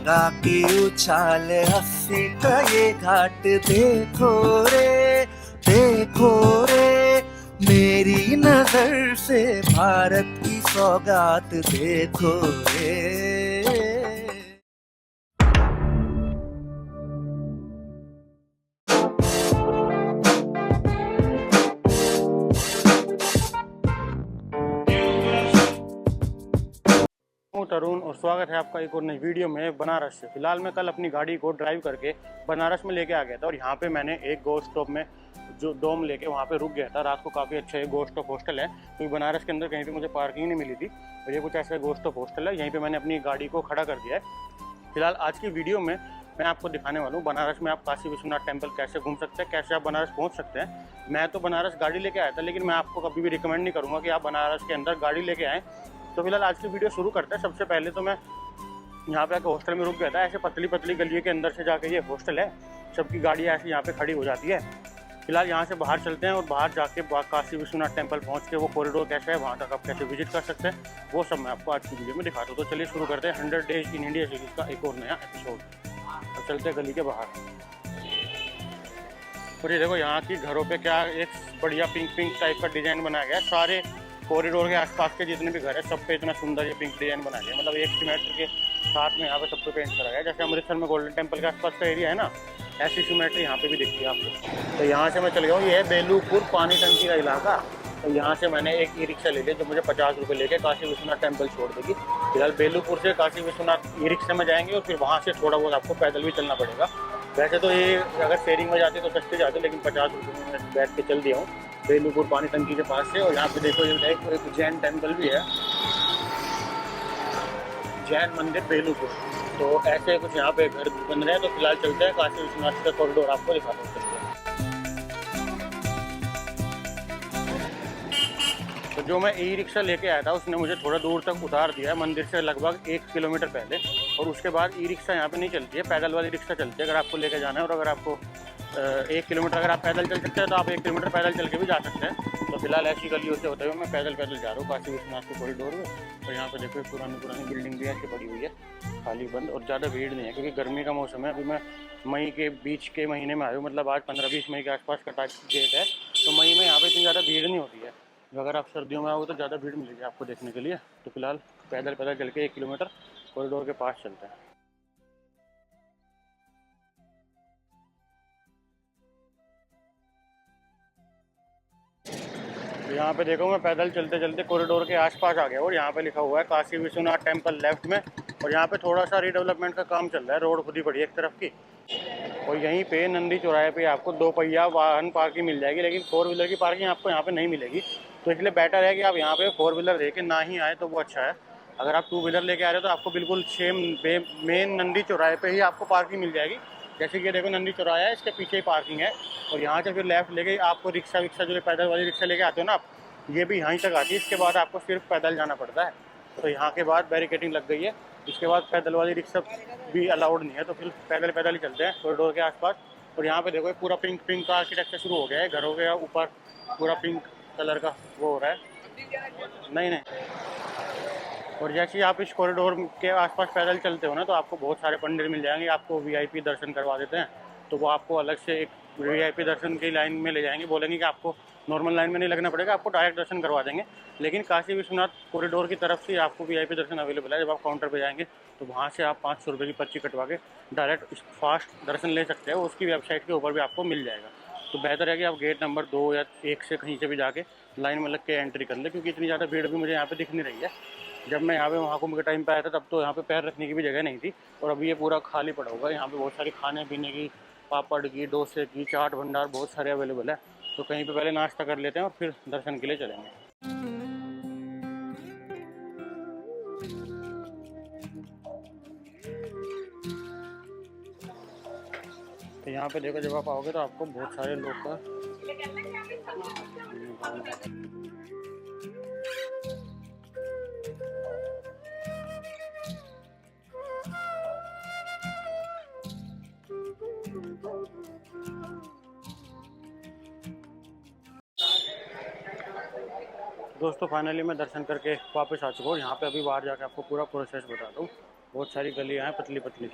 गंगा की उछाल हंसी का ये घाट देखो रे मेरी नजर से भारत की सौगात देखो रे। हूँ तरुण और स्वागत है आपका एक और नई वीडियो में बनारस से। फिलहाल मैं कल अपनी गाड़ी को ड्राइव करके बनारस में लेके आ गया था और यहाँ पे मैंने एक गोश्त स्टॉप में जो डोम लेके वहाँ पे रुक गया था रात को। काफ़ी अच्छा ये गोश्त स्टॉप हॉस्टल है क्योंकि बनारस के अंदर कहीं पे मुझे पार्किंग नहीं मिली थी और ये कुछ ऐसा गोश्त स्टॉप हॉस्टल है। यहीं पर मैंने अपनी गाड़ी को खड़ा कर दिया है। फिलहाल आज की वीडियो में मैं आपको दिखाने वाला हूँ बनारस में आप काशी विश्वनाथ टेम्पल कैसे घूम सकते हैं, कैसे आप बनारस पहुँच सकते हैं। मैं तो बनारस गाड़ी लेके आया था, लेकिन मैं आपको कभी भी रिकमेंड नहीं करूँगा कि आप बनारस के अंदर गाड़ी लेके आएँ। तो फिलहाल आज की वीडियो शुरू करते हैं। सबसे पहले तो मैं यहाँ पे आके हॉस्टल में रुक गया था। ऐसे पतली पतली गलियों के अंदर से जाके ये हॉस्टल है, सबकी गाड़ियाँ ऐसे यहाँ पे खड़ी हो जाती है। फिलहाल यहाँ से बाहर चलते हैं और बाहर जाके काशी विश्वनाथ टेम्पल पहुँच के वो कॉरिडोर कैसा है, वहाँ तक आप कैसे विजिट कर सकते हैं, वो सब मैं आपको आज की वीडियो में दिखाता हूँ। तो चलिए शुरू करते हैं 100 डेज इन इंडिया सीरीज का एक और नया एपिसोड। अब चलते हैं गली के बाहर। और ये देखो यहाँ की घरों पे क्या एक बढ़िया पिंक पिंक टाइप का डिजाइन बनाया गया है। सारे कॉरिडोर के आसपास के जितने भी घर है सब पे इतना सुंदर ये पिंक डिजाइन बनाया गया है। मतलब एक सिमेट्री के साथ में यहाँ पे सब पे पेंट करा गया है। जैसे अमृतसर में गोल्डन टेम्पल के आसपास का एरिया है ना, ऐसी सिमेट्री यहाँ पे भी दिखती है आपको। तो यहाँ से मैं चल गया हूँ, ये है बेलूपुर पानी टंकी का इलाका। तो यहाँ से मैंने एक ई रिक्शा ले लिया जो मुझे 50 रुपये लेके काशी विश्वनाथ टेम्पल छोड़ देगी। फिलहाल बेलूपुर से काशी विश्वनाथ ई रिक्शा में जाएंगे और फिर वहाँ से थोड़ा बहुत आपको पैदल भी चलना पड़ेगा। वैसे तो ये अगर शेयरिंग में जाते तो सस्ते जाते, लेकिन 50 रुपये में मैं बैठ के चल दिया हूँ बेलूपुर पानी टंकी के पास से। और यहाँ पे देखो ये एक जैन टेम्पल भी है, जैन मंदिर बेलूपुर। तो ऐसे कुछ यहाँ पे घर बन रहे हैं। तो फिलहाल चलते हैं काशी विश्वनाथ का कॉरिडोर आपको दिखाता हूँ। तो जो मैं ई रिक्शा लेके आया था उसने मुझे थोड़ा दूर तक उतार दिया है, मंदिर से लगभग 1 किलोमीटर पहले। और उसके बाद ई रिक्शा यहाँ पे नहीं चलती है, पैदल वाली रिक्शा चलती है अगर आपको लेके जाना है। और अगर आपको 1 किलोमीटर अगर आप पैदल चल सकते हैं तो आप 1 किलोमीटर पैदल चल के भी जा सकते हैं। तो फिलहाल ऐसी गलियों से होते हुए मैं पैदल जा रहा हूँ काशी विश्वनाथ के कॉरिडोर में। और यहाँ पे देखो पुरानी बिल्डिंग भी ऐसी पड़ी हुई है खाली बंद, और ज़्यादा भीड़ नहीं है क्योंकि गर्मी का मौसम है। अभी मैं मई के बीच के महीने में आया हूँ, मतलब आज 15-20 मई के आसपास का डेट है। तो मई में यहाँ पे इतनी ज़्यादा भीड़ नहीं होती है। अगर आप सर्दियों में आओगे तो ज़्यादा भीड़ मिलेगी आपको देखने के लिए। तो फिलहाल पैदल चल के 1 किलोमीटर कॉरिडोर के पास चलते हैं। तो यहाँ पे देखो मैं पैदल चलते चलते कॉरिडोर के आसपास आ गया और यहाँ पे लिखा हुआ है काशी विश्वनाथ टेम्पल लेफ्ट में। और यहाँ पे थोड़ा सा रीडेवलपमेंट का काम चल रहा है, रोड खुदी पड़ी है एक तरफ की। और यहीं पे नंदी चौराहे पे आपको 2 पहिया वाहन पार्किंग मिल जाएगी, लेकिन 4 व्हीलर की पार्किंग आपको यहाँ पे नहीं मिलेगी। तो इसलिए बेटर है कि आप यहाँ पे 4 व्हीलर लेके ना ही आए तो वो अच्छा है। अगर आप 2 व्हीलर लेके आ रहे हो तो आपको बिल्कुल सेम मेन नंदी चौराहे पे ही आपको पार्किंग मिल जाएगी। जैसे कि देखो नंदी चौराहा है, इसके पीछे ही पार्किंग है। और यहाँ से फिर लेफ्ट लेके आपको रिक्शा जो पैदल वाली रिक्शा लेके आते हो ना आप, ये भी यहीं तक आती है। इसके बाद आपको सिर्फ पैदल जाना पड़ता है। तो यहाँ के बाद बैरिकेडिंग लग गई है, इसके बाद पैदल वाली रिक्शा भी अलाउड नहीं है। तो फिर पैदल ही चलते हैं कॉरिडोर के आसपास। और यहाँ पे देखो पूरा पिंक पिंक का आर्किटेक्चर शुरू हो गया है, घरों के ऊपर पूरा पिंक कलर का वो हो रहा है। नहीं। और जैसे ही आप इस कॉरिडोर के आसपास पैदल चलते हो ना तो आपको बहुत सारे पंडित मिल जाएंगे, आपको वीआईपी दर्शन करवा देते हैं। तो वो आपको अलग से एक वीआईपी दर्शन की लाइन में ले जाएंगे, बोलेंगे कि आपको नॉर्मल लाइन में नहीं लगना पड़ेगा, आपको डायरेक्ट दर्शन करवा देंगे। लेकिन काशी विश्वनाथ कॉरिडोर की तरफ से आपको वीआईपी दर्शन अवेलेबल है। जब आप काउंटर पर जाएंगे तो वहाँ से आप 500 रुपये की पर्ची कटवा के डायरेक्ट फास्ट दर्शन ले सकते हो। उसकी वेबसाइट के ऊपर भी आपको मिल जाएगा। तो बेहतर है कि आप गेट नंबर 2 या 1 से कहीं से भी जाके लाइन में लग के एंट्री कर ले, क्योंकि इतनी ज़्यादा भीड़ भी मुझे यहाँ पे दिख नहीं रही है। जब मैं यहाँ पे महाकुंभ के टाइम पे आया था तब तो यहाँ पे पैर रखने की भी जगह नहीं थी, और अभी ये पूरा खाली पड़ा होगा। यहाँ पे बहुत सारी खाने पीने की, पापड़ की, डोसे की, चाट भंडार बहुत सारे अवेलेबल है। तो कहीं पे पहले नाश्ता कर लेते हैं और फिर दर्शन के लिए चलेंगे। तो यहाँ पे देखो जब आप आओगे तो आपको बहुत सारे लोग का दोस्तों फाइनली मैं दर्शन करके वापस आ चुका हूँ। यहाँ पे अभी बाहर जाके आपको पूरा प्रोसेस बताता हूँ। बहुत सारी गलियाँ हैं पतली पतली।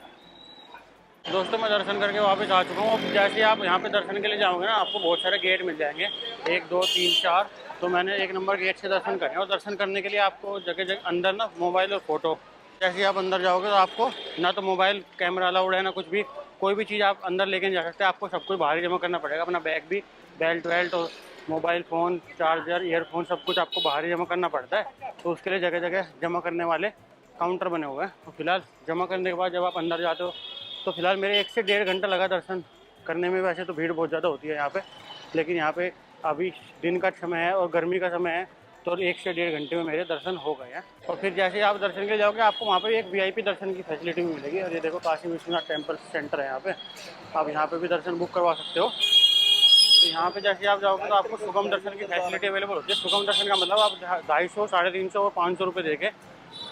दोस्तों मैं दर्शन करके वापस आ चुका हूँ। अब जैसे आप यहाँ पे दर्शन के लिए जाओगे ना, आपको बहुत सारे गेट मिल जाएंगे, 1 2 3 4। तो मैंने 1 नंबर गेट से दर्शन करे, और दर्शन करने के लिए आपको जगह जगह अंदर ना मोबाइल और फोटो, जैसे आप अंदर जाओगे तो आपको ना तो मोबाइल कैमरा अलाउड है ना कुछ भी, कोई भी चीज़ आप अंदर लेके नहीं जा सकते, आपको सब कुछ बाहर ही जमा करना पड़ेगा। अपना बैग भी, बेल्ट वेल्ट और मोबाइल फ़ोन, चार्जर, ईयरफोन सब कुछ आपको बाहर ही जमा करना पड़ता है। तो उसके लिए जगह जगह जमा करने वाले काउंटर बने हुए हैं। तो फिलहाल जमा करने के बाद जब आप अंदर जाते हो, तो फिलहाल मेरे 1 से 1.5 घंटा लगा दर्शन करने में। वैसे तो भीड़ बहुत ज़्यादा होती है यहाँ पे, लेकिन यहाँ पे अभी दिन का समय है और गर्मी का समय है, तो 1 से 1.5 घंटे में मेरे दर्शन हो गए हैं। और फिर जैसे आप दर्शन के लिए जाओगे, आपको वहाँ पे एक VIP दर्शन की फैसिलिटी भी मिलेगी। और ये देखो काशी विश्वनाथ टेम्पल सेंटर है यहाँ पे, आप यहाँ पे भी दर्शन बुक करवा सकते हो। तो यहाँ पे जैसे आप जाओगे तो आपको सुगम दर्शन की फैसिलिटी अवेलेबल होती है। सुगम दर्शन का मतलब आप 250, 350 और 500 रुपये दे के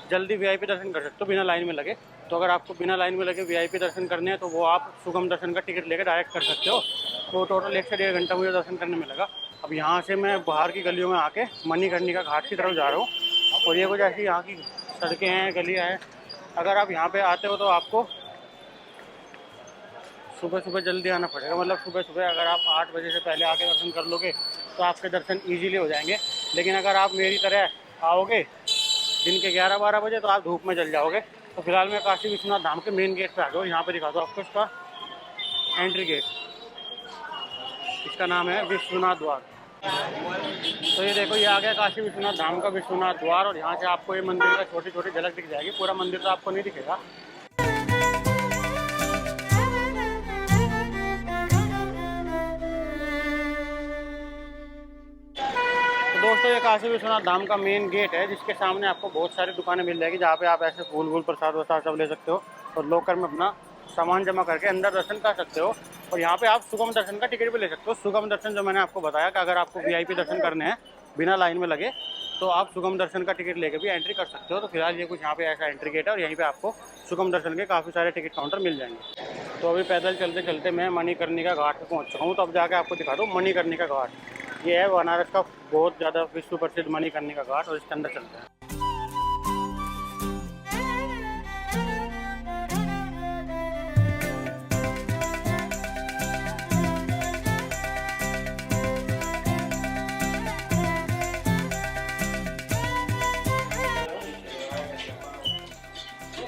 जल्दी VIP दर्शन कर सकते हो बिना लाइन में लगे। तो अगर आपको बिना लाइन में लगे VIP दर्शन करने हैं, तो वो आप सुगम दर्शन का टिकट लेकर डायरेक्ट कर सकते हो। तो टोटल 1 से 1.5 घंटा मुझे दर्शन करने में लगा। अब यहाँ से मैं बाहर की गलियों में आके मणिकर्णिका घाट की तरफ जा रहा हूँ। और ये कुछ ऐसी यहाँ की सड़कें हैं, गलियाँ हैं। अगर आप यहाँ पे आते हो तो आपको सुबह सुबह जल्दी आना पड़ेगा, मतलब सुबह सुबह अगर आप 8 बजे से पहले आके दर्शन कर लोगे तो आपके दर्शन ईजिली हो जाएंगे। लेकिन अगर आप मेरी तरह आओगे दिन के 11-12 बजे, तो आप धूप में जल जाओगे। तो फिलहाल मैं काशी विश्वनाथ धाम के मेन गेट पे आ गया हूँ। यहाँ पे दिखा दो आपको इसका एंट्री गेट, इसका नाम है विश्वनाथ द्वार। तो ये देखो, ये आ गया काशी विश्वनाथ धाम का विश्वनाथ द्वार। और यहाँ से आपको ये मंदिर का छोटी छोटी झलक दिख जाएगी, पूरा मंदिर तो आपको नहीं दिखेगा। दोस्तों ये काशी विश्वनाथ धाम का मेन गेट है, जिसके सामने आपको बहुत सारी दुकानें मिल जाएगी, जहाँ पे आप ऐसे फूल वूल प्रसाद वसाद सब ले सकते हो और लॉकर में अपना सामान जमा करके अंदर दर्शन कर सकते हो। और यहाँ पे आप सुगम दर्शन का टिकट भी ले सकते हो। सुगम दर्शन जो मैंने आपको बताया कि अगर आपको VIP दर्शन करने हैं बिना लाइन में लगे, तो आप सुगम दर्शन का टिकट लेके भी एंट्री कर सकते हो। तो फिलहाल ये कुछ यहाँ पे ऐसा एंट्री गेट है, और यहीं पे आपको सुगम दर्शन के काफ़ी सारे टिकट काउंटर मिल जाएंगे। तो अभी पैदल चलते चलते मैं मणिकर्णिका घाट पे पहुँच चुका हूँ। तो अब जाके आपको दिखा दूँ मणिकर्णिका घाट। ये है बनारस का बहुत ज़्यादा विश्व प्रसिद्ध मणिकर्णिका घाट, और इसके अंदर चलते हैं।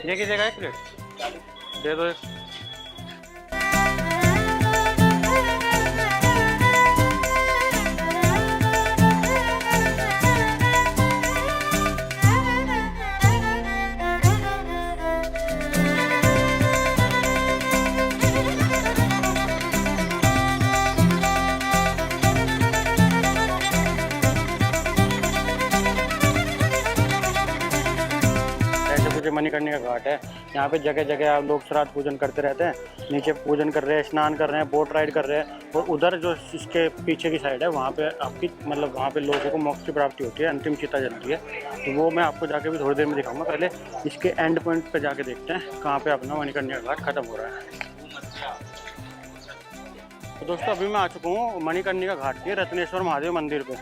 ये किसी का है प्लेट दे दो। मणिकर्णिका का घाट है, यहाँ पे जगह जगह आप लोग श्राद्ध पूजन करते रहते हैं। नीचे पूजन कर रहे हैं, स्नान कर रहे हैं, बोट राइड कर रहे हैं। और उधर जो इसके पीछे की साइड है, वहाँ पे आपकी मतलब वहाँ पे लोगों को मोक्ष की प्राप्ति होती है, अंतिम चिता जलती है। तो वो मैं आपको जाके भी थोड़ी देर में दिखाऊंगा। पहले इसके एंड पॉइंट पे जाके देखते हैं कहाँ पे अपना मणिकर्णिका घाट खत्म हो रहा है। तो दोस्तों अभी मैं आ चुका हूँ मणिकर्णिका घाट के रत्नेश्वर महादेव मंदिर पे,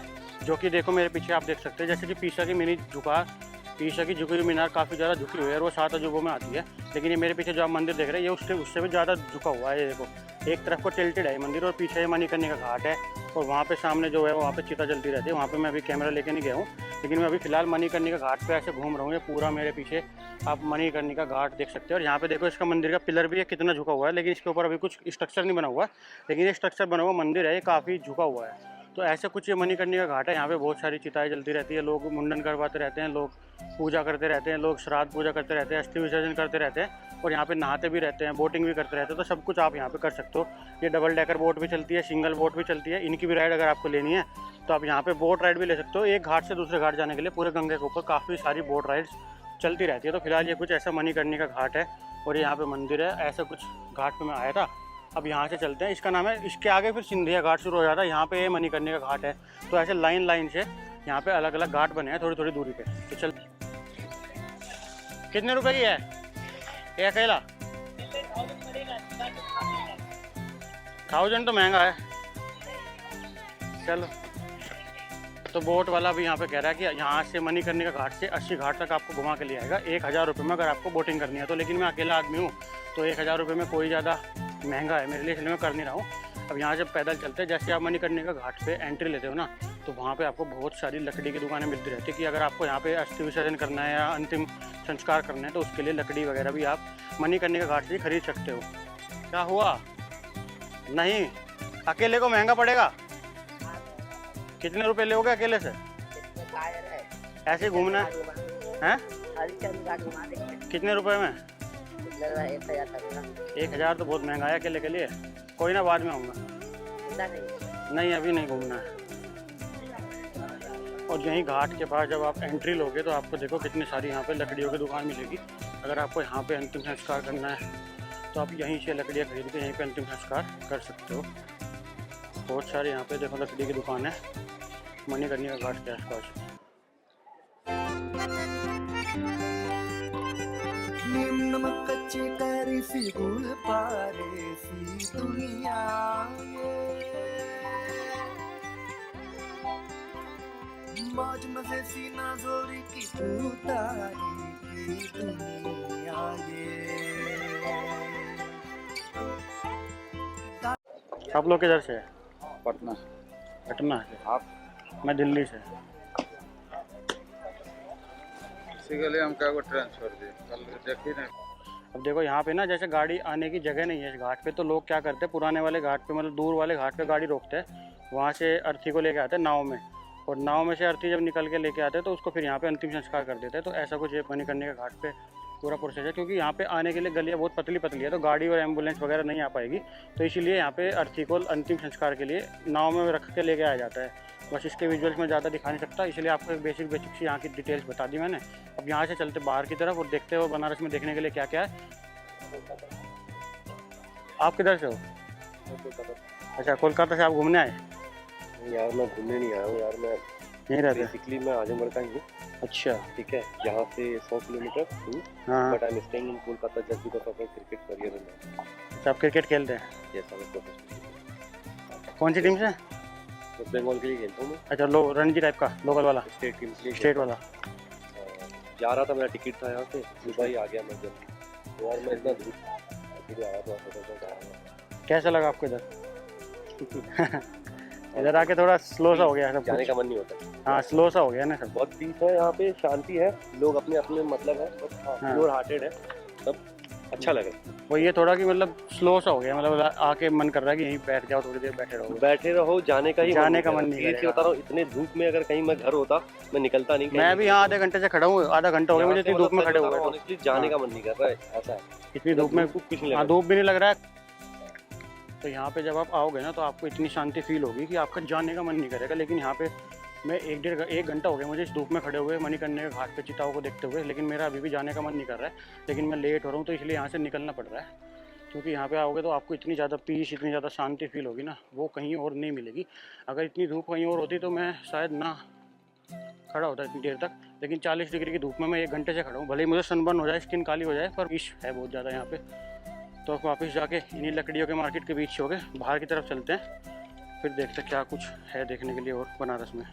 जो कि देखो मेरे पीछे आप देख सकते हैं। जैसे कि पीछा की मिनी झुका, पीछा की झुकी हुई मीनार काफ़ी ज़्यादा झुकी हुई है, और वो 7 अजूबों में आती है। लेकिन ये मेरे पीछे जो आप मंदिर देख रहे हैं, ये उससे भी ज़्यादा झुका हुआ है। ये देखो एक तरफ को टिल्टेड है मंदिर, और पीछे ये मणिकर्णिका घाट है। और वहाँ पे सामने जो है वहाँ पे चिता जलती रहती है। वहाँ पे मैं अभी कैमरा लेके नहीं गया हूँ, लेकिन मैं अभी फिलहाल मणिकर्णिका घाट पे ऐसे घूम रहा हूँ। ये पूरा मेरे पीछे आप मणिकर्णिका घाट देख सकते हो। और यहाँ पे देखो इसका मंदिर का पिलर भी है कितना झुका हुआ है, लेकिन इसके ऊपर अभी कुछ स्ट्रक्चर नहीं बना हुआ है। लेकिन ये स्ट्रक्चर बना हुआ मंदिर है, ये काफ़ी झुका हुआ है। तो ऐसे कुछ ये मणिकर्णिका घाट है। यहाँ पे बहुत सारी चिताएं जलती रहती है, लोग मुंडन करवाते रहते हैं, लोग पूजा करते रहते हैं, लोग श्राद्ध पूजा करते रहते हैं, अस्थि विसर्जन करते रहते हैं, और यहाँ पे नहाते भी रहते हैं, बोटिंग भी करते रहते हैं। तो सब कुछ आप यहाँ पे कर सकते हो। ये डबल डेकर बोट भी चलती है, सिंगल बोट भी चलती है। इनकी भी राइड अगर आपको लेनी है तो आप यहाँ पे बोट राइड भी ले सकते हो। एक घाट से दूसरे घाट जाने के लिए पूरे गंगे के ऊपर काफ़ी सारी बोट राइड्स चलती रहती है। तो फिलहाल ये कुछ ऐसा मणिकर्णिका घाट है, और यहाँ पे मंदिर है। ऐसा कुछ घाट पे मैं आया था। अब यहाँ से चलते हैं, इसका नाम है, इसके आगे फिर सिंधिया घाट शुरू हो जाता है। यहाँ पे ये मणिकर्णिका घाट है। तो ऐसे लाइन लाइन से यहाँ पे अलग अलग घाट बने हैं थोड़ी थोड़ी दूरी पे। तो चल, कितने रुपए की है ये अकेला? 1000 तो महंगा है। चलो तो बोट वाला भी यहाँ पे कह रहा है कि यहाँ से मणिकर्णिका घाट से 80 घाट तक आपको घुमा के ले आएगा 1000 रुपये में, अगर आपको बोटिंग करनी है तो। लेकिन मैं अकेला आदमी हूँ तो 1000 रुपये में कोई ज़्यादा महंगा है मेरे लिए, इसलिए मैं कर नहीं रहा हूँ। अब यहाँ जब पैदल चलते हैं, जैसे आप मणिकर्णिका घाट पे एंट्री लेते हो ना, तो वहाँ पे आपको बहुत सारी लकड़ी की दुकानें मिलती रहती है कि अगर आपको यहाँ पे अस्थि विसर्जन करना है या अंतिम संस्कार करना है तो उसके लिए लकड़ी वगैरह भी आप मणिकर्णिका घाट से खरीद सकते हो। क्या हुआ? नहीं, अकेले को महंगा पड़ेगा। कितने रुपए लोगे अकेले से? ऐसे घूमना है? कितने रुपए में? 1000 तो बहुत महंगा है अकेले के लिए। कोई ना, बाद में आऊँगा। नहीं, अभी नहीं घूमना है। और यहीं घाट के पास जब आप एंट्री लोगे तो आपको देखो कितनी सारी यहाँ पे लकड़ियों की दुकान मिलेगी। अगर आपको यहाँ पे अंतिम संस्कार करना है तो आप यहीं से लकड़ियाँ खरीद के यहीं पे अंतिम संस्कार कर सकते हो। बहुत सारे यहाँ पे देखो लकड़ी की दुकान है मणिकर्णिका घाट के आसपास। नमक कच्चे करी सी गुड़ पारे सी दुनिया मौज मजे सी नाजोरी की उतारी की दुनिया आप लोग किधर से है? पटना। पटना से। आप? मैं दिल्ली से। इसी के लिए हम क्या को ट्रांसफर दिए, कल देखी नहीं। अब देखो यहाँ पे ना, जैसे गाड़ी आने की जगह नहीं है इस घाट पे, तो लोग क्या करते हैं, पुराने वाले घाट पे मतलब दूर वाले घाट पे गाड़ी रोकते हैं, वहाँ से अर्थी को लेके आते हैं नाव में, और नाव में से अर्थी जब निकल के लेके आते हैं तो उसको फिर यहाँ पे अंतिम संस्कार कर देते हैं। तो ऐसा कुछ मणिकर्णिका घाट पे पूरा प्रोसेस है, क्योंकि यहाँ पे आने के लिए गलियाँ बहुत पतली पतली है, तो गाड़ी और एम्बुलेंस वगैरह नहीं आ पाएगी, तो इसीलिए यहाँ पे अर्थी को अंतिम संस्कार के लिए नाव में रख के लेके आया जाता है। बस इसके विजुअल्स में ज़्यादा दिखा नहीं सकता, इसलिए आपको एक बेसिक सी यहाँ की डिटेल्स बता दी मैंने। अब यहाँ से चलते बाहर की तरफ और देखते हो बनारस में देखने के लिए क्या क्या है। आप किधर से हो? अच्छा, कोलकाता से आप घूमने आए? यार मैं घूमने नहीं आया हूँ यार, मैं यहीं रहते? बेसिकली मैं आजमगढ़ का ही हूँ। अच्छा, ठीक है, यहाँ से 100 किलोमीटर दूर, हाँ। But I am staying in Kolkata just because of my cricket career in. अच्छा, आप क्रिकेट खेलते हैं? Yes, I am professional. कौन सी टीम से? वेस्ट बंगाल के लिए खेलता हूँ मैं। अच्छा, रणजी टाइप का, लोकल वाला? स्टेट टीम के लिए स्टेट वाला। जा रहा था, मेरा टिकट था यहाँ से, सुबह ही आ गया मैं जल्दी। तो यार मैं इतना धूप आया था। कैसा लगा आपको इधर? इधर आके थोड़ा स्लो सा हो गया सब, जाने का मन नहीं होता। हाँ, स्लो सा हो गया ना सब। बहुत पीस है यहाँ पे, शांति है, लोग अपने अपने मतलब है, बस प्योर हार्टेड है, सब अच्छा लगे। वो ये थोड़ा कि मतलब स्लो सा हो गया, मतलब आके मन कर रहा है कि यहीं बैठ जाओ, थोड़ी देर बैठे रहो, जाने का मन नहीं करेगा। बता रहा हूँ, इतने धूप में अगर कहीं मैं घर होता मैं निकलता नहीं। मैं भी यहाँ आधे घंटे से खड़ा हूँ, आधा घंटा हो गया मुझे इतनी धूप में खड़े हुए। ऑनेस्टली जाने का मन नहीं कर रहा है, ऐसा है। इतनी धूप में कुछ नहीं, हाँ, धूप भी नहीं लग रहा है। तो यहाँ पे जब आप आओगे ना तो आपको इतनी शांति फील होगी कि आपका जाने का मन नहीं करेगा। लेकिन यहाँ पे मैं एक घंटा हो गया मुझे इस धूप में खड़े हुए मणिकर्णिका घाट पे चिताओं को देखते हुए, लेकिन मेरा अभी भी जाने का मन नहीं कर रहा है। लेकिन मैं लेट हो रहा हूँ तो इसलिए यहाँ से निकलना पड़ रहा है, क्योंकि यहाँ पे आओगे तो आपको इतनी ज़्यादा पीस, इतनी ज़्यादा शांति फील होगी ना, वो कहीं और नहीं मिलेगी। अगर इतनी धूप कहीं और होती तो मैं शायद ना खड़ा होता इतनी देर तक, लेकिन 40 डिग्री की धूप में मैं 1 घंटे से खड़ा हूँ। भले ही मुझे सनबर्न हो जाए, स्किन काली हो जाए, पर पीस है बहुत ज़्यादा यहाँ पे। तो वापस जाके इन्हीं लकड़ियों के मार्केट के बीच हो गए बाहर की तरफ चलते हैं, फिर देखते क्या कुछ है देखने के लिए और बनारस में।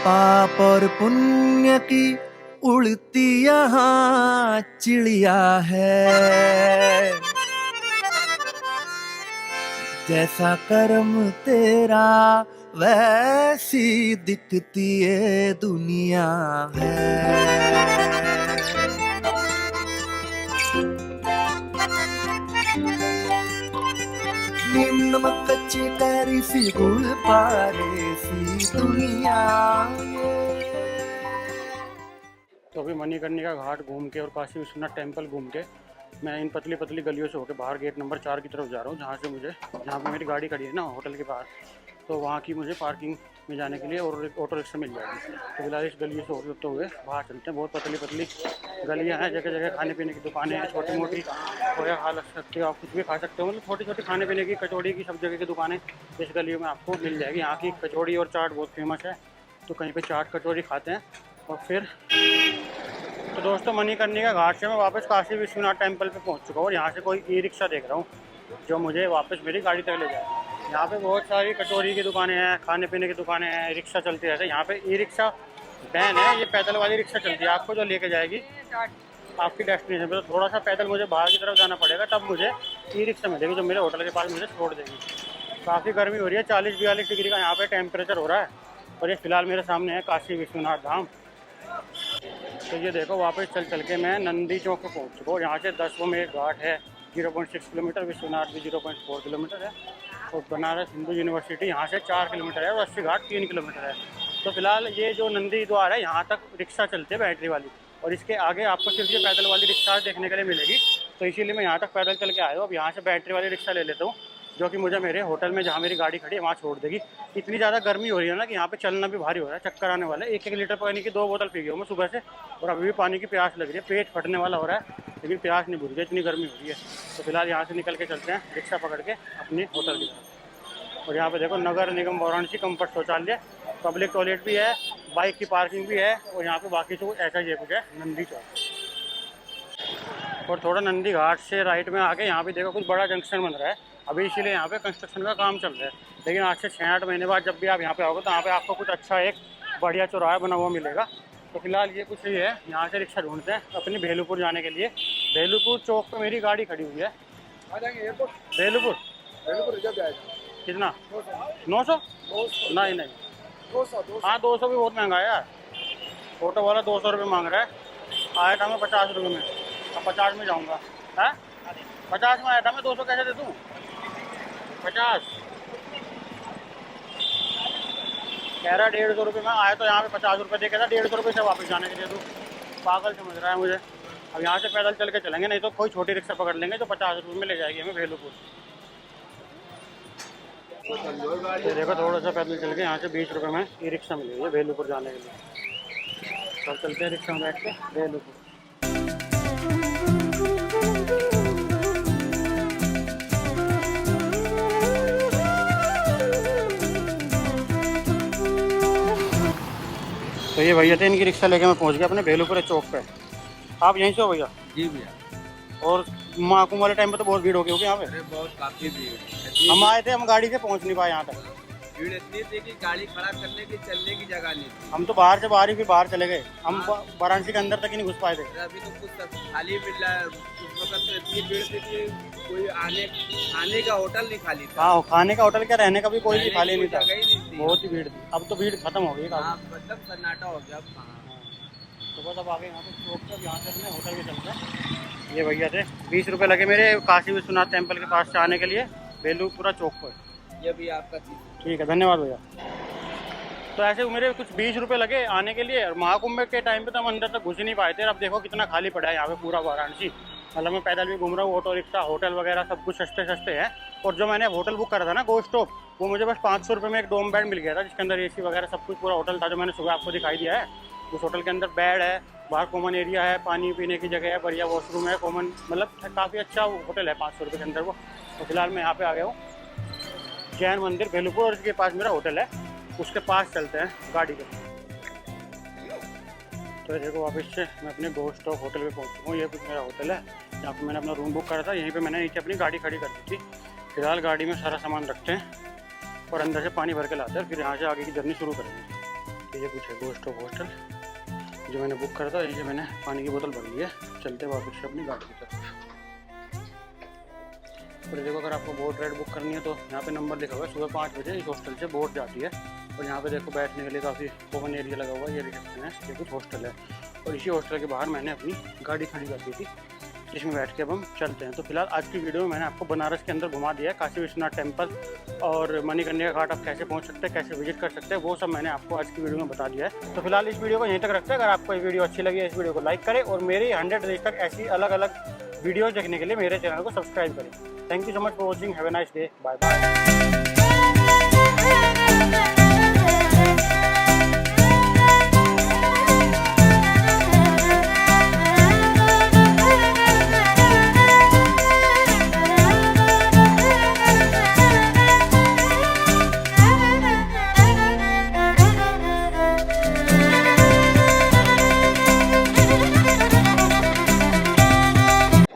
पाप और पुण्य की उड़ती यहाँ चिड़िया है, जैसा कर्म तेरा वैसी दिखती ये दुनिया है। नमक कच्चे करी सी गुड़ पारे सी दुनिया। तो अभी मणिकर्णिका घाट घूम के और काशी विश्वनाथ टेम्पल घूम के मैं इन पतली पतली गलियों से होकर बाहर गेट नंबर 4 की तरफ जा रहा हूँ, जहाँ पे मेरी गाड़ी खड़ी है ना होटल के पास, तो वहाँ की मुझे पार्किंग में जाने के लिए और ऑटो रिक्शा मिल जाएगी। तो फिलहाल इस गली से होते हुए बाहर चलते हैं। बहुत पतली पतली गलियाँ हैं, जगह जगह खाने पीने की दुकानें हैं, छोटी मोटी खोया खा सकते हो आप, कुछ भी खा सकते हो, मतलब छोटी छोटी खाने पीने की, कचौड़ी की, सब जगह की दुकानें इस गलियों में आपको मिल जाएगी। यहाँ की कचौड़ी और चाट बहुत फेमस है, तो कहीं पर चाट कचौड़ी खाते हैं और फिर। तो दोस्तों, मणिकर्णिका घाट से मैं वापस काशी विश्वनाथ टेम्पल पे पहुंच चुका हूँ और यहाँ से कोई ई रिक्शा देख रहा हूँ जो मुझे वापस मेरी गाड़ी तक ले जाए। यहाँ पे बहुत सारी कचौरी की दुकानें हैं, खाने पीने की दुकानें हैं, रिक्शा चलती रहते हैं। यहाँ पे ई रिक्शा वैन है, ये पैदल वाली रिक्शा चलती है, आपको जो लेके जाएगी आपकी डेस्टिनेशन पे। तो थोड़ा सा पैदल मुझे बाहर की तरफ जाना पड़ेगा, तब मुझे ई रिक्शा मिलेगी जो मेरे होटल के पास मुझे छोड़ देगी। काफ़ी गर्मी हो रही है, 40-42 डिग्री का यहाँ पे टेम्परेचर हो रहा है। और ये फिलहाल मेरे सामने है काशी विश्वनाथ धाम। तो ये देखो वापस चल के मैं नंदी चौक पर पहुँच चुका हूँ। यहाँ से 10 में एक घाट है, 0.6 किलोमीटर, विश्वनाथ भी 0.4 किलोमीटर है, और बनारस हिंदू यूनिवर्सिटी यहाँ से 4 किलोमीटर है, और 80 घाट 3 किलोमीटर है। तो फिलहाल ये जो नंदी द्वार है यहाँ तक रिक्शा चलती है बैटरी वाली, और इसके आगे आपको सिर्फ ये पैदल वाली रिक्शा देखने के लिए मिलेगी। तो इसीलिए मैं यहाँ तक पैदल चल के आया हूँ। अब यहाँ से बैटरी वाली रिक्शा ले लेता हूँ, जो कि मुझे मेरे होटल में जहाँ मेरी गाड़ी खड़ी है वहाँ छोड़ देगी। इतनी ज़्यादा गर्मी हो रही है ना कि यहाँ पे चलना भी भारी हो रहा है, चक्कर आने वाला है। 1-1 लीटर पानी की 2 बोतल पी गया हूँ मैं सुबह से, और अभी भी पानी की प्यास लग रही है, पेट फटने वाला हो रहा है, लेकिन प्यास नहीं बुझ रही, इतनी गर्मी हो रही है। तो फिलहाल यहाँ से निकल के चलते हैं रिक्शा पकड़ के अपने होटल की तरफ। और यहाँ पे देखो नगर निगम वाराणसी कम्फर्ट शौचालय, पब्लिक टॉयलेट भी है, बाइक की पार्किंग भी है, और यहाँ पे बाकी तो ऐसा ही कुछ है नंदी चौक। और थोड़ा नंदी घाट से राइट में आके यहाँ पे देखो कुछ बड़ा जंक्शन बन रहा है अभी, इसीलिए यहाँ पे कंस्ट्रक्शन का काम चल रहा है। लेकिन आज से 6-8 महीने बाद जब भी आप यहाँ पे आओगे तो यहाँ पे आपको कुछ अच्छा एक बढ़िया चौराहा बना हुआ मिलेगा। तो फिलहाल ये कुछ ही है, यहाँ से रिक्शा ढूंढते हैं अपनी भेलूपुर जाने के लिए। भेलूपुर चौक पर मेरी गाड़ी खड़ी हुई है। आ जाएंगे एयरपोर्ट। भेलूपुर रिजर्व जाएगा कितना? 900? नहीं 200। हाँ 200 भी बहुत महंगा है यार। ऑटो वाला 200 रुपये मांग रहा है। आया था मैं 50 रुपये में, अब 50 में जाऊँगा। है 50 में आया था मैं, 200 कैसे दे दूँ? 50 कह रहा 150 रुपये में आया, तो यहाँ पे 50 रुपये दे के था 150 रुपये से वापस जाने के लिए। तो पागल समझ रहा है मुझे। अब यहाँ से पैदल चल के चलेंगे, नहीं तो कोई छोटी रिक्शा पकड़ लेंगे जो 50 रुपये में ले जाएगी हमें भेलूपुर। ये देखो थोड़ा सा पैदल चल के यहाँ से 20 रुपये में ई रिक्शा मिलेगी है भेलूपुर जाने के लिए। तब चलते हैं रिक्शा में बैठ के भेलूपुर। तो ये भैया थे, इनकी रिक्शा लेके मैं पहुंच गया अपने भेलूपुर चौक पे। आप यहीं से हो भैया? जी भैया। और महाकुंभ वाले टाइम पे तो बहुत भीड़ हो गई होगी यहाँ पे? अरे बहुत काफी भीड़। हम आए थे, हम गाड़ी से पहुंच नहीं पाए यहाँ तक। भीड़ इतनी थी कि गाड़ी खड़ा करने की चलने की जगह नहीं थी। हम तो बाहर से बाहर ही भी बाहर चले गए, हम वाराणसी के अंदर तक ही नहीं घुस पाए थे। अभी तो कुछ खाली मिल रहा है, उस वक्त तो इतनी भीड़ थी कि कोई खाने का होटल नहीं खाली था। हाँ खाने का होटल क्या, रहने का भी कोई भी खाली नहीं था, जगह ही नहीं थी। बहुत ही भीड़ थी। अब तो भीड़ खत्म हो गई काफी। मतलब सन्नाटा हो गया। तो बस अब आगे यहाँ पे चौक पर, यहाँ से अपने होटल के चलते हैं। ये भैया थे, 20 रुपये लगे मेरे काशी विश्वनाथ टेम्पल के पास से आने के लिए भेलूपुरा चौक पर। ये भी आपका ठीक है, धन्यवाद भैया। तो ऐसे मेरे कुछ 20 रुपये लगे आने के लिए, और महाकुंभ के टाइम पे तो हम अंदर तक घुस ही नहीं पाए थे। अब देखो कितना खाली पड़ा है यहाँ पे पूरा वाराणसी। मतलब मैं पैदल भी घूम रहा हूँ, ऑटो रिक्शा, होटल वगैरह सब कुछ सस्ते सस्ते हैं। और जो मैंने होटल बुक करा था ना गो स्टॉप, वो मुझे बस 500 रुपये में एक डोम बेड मिल गया था, जिसके अंदर AC वगैरह सब कुछ पूरा होटल था, जो मैंने सुबह आपको दिखाई दिया है। उस होटल के अंदर बेड है, बाहर कॉमन एरिया है, पानी पीने की जगह है, बढ़िया वॉशरूम है, कॉमन, मतलब काफ़ी अच्छा होटल है 500 रुपये के अंदर वो। तो फिलहाल मैं यहाँ पे आ गया हूँ जैन मंदिर भेलूपुर, और इसके पास मेरा होटल है, उसके पास चलते हैं गाड़ी के। तो देखो वापस से मैं अपने गो स्टॉप होटल पे पहुँच चुका हूँ। ये कुछ मेरा होटल है, यहाँ पे मैंने अपना रूम बुक करा था, यहीं पे मैंने नीचे अपनी गाड़ी खड़ी कर दी थी। फिलहाल गाड़ी में सारा सामान रखते हैं और अंदर से पानी भर के लाते हैं, फिर यहाँ से आगे की जर्नी शुरू करेंगे। तो ये कुछ है गो स्टॉप होटल जो मैंने बुक करा था, यहीं से मैंने पानी की बोतल भर ली है। चलते वापस से अपनी गाड़ी की तरफ। और देखो अगर आपको बोट राइड बुक करनी है तो यहाँ पे नंबर लिखा हुआ है, सुबह 5 बजे इस हॉस्टल से बोट जाती है। और यहाँ पे देखो बैठने के लिए काफ़ी कॉमन एरिया लगा हुआ है, ये रिसेप्शन है, ये कुछ हॉस्टल है। और इसी हॉस्टल के बाहर मैंने अपनी गाड़ी खड़ी कर दी थी, जिसमें बैठ के अब हम चलते हैं। तो फिलहाल आज की वीडियो में मैंने आपको बनारस के अंदर घुमा दिया है, काशी विश्वनाथ टेम्पल और मणिकर्णिका घाट आप कैसे पहुँच सकते हैं, कैसे विजिट कर सकते हैं, वो सब मैंने आपको आज की वीडियो में बता दिया है। तो फिलहाल इस वीडियो को यहीं तक रखते हैं। अगर आपको ये वीडियो अच्छी लगी है, इस वीडियो को लाइक करें, और मेरी 100 डेज तक ऐसी अलग अलग वीडियोज़ देखने के लिए मेरे चैनल को सब्सक्राइब करें। Thank you so much for watching. Have a nice day. Bye bye.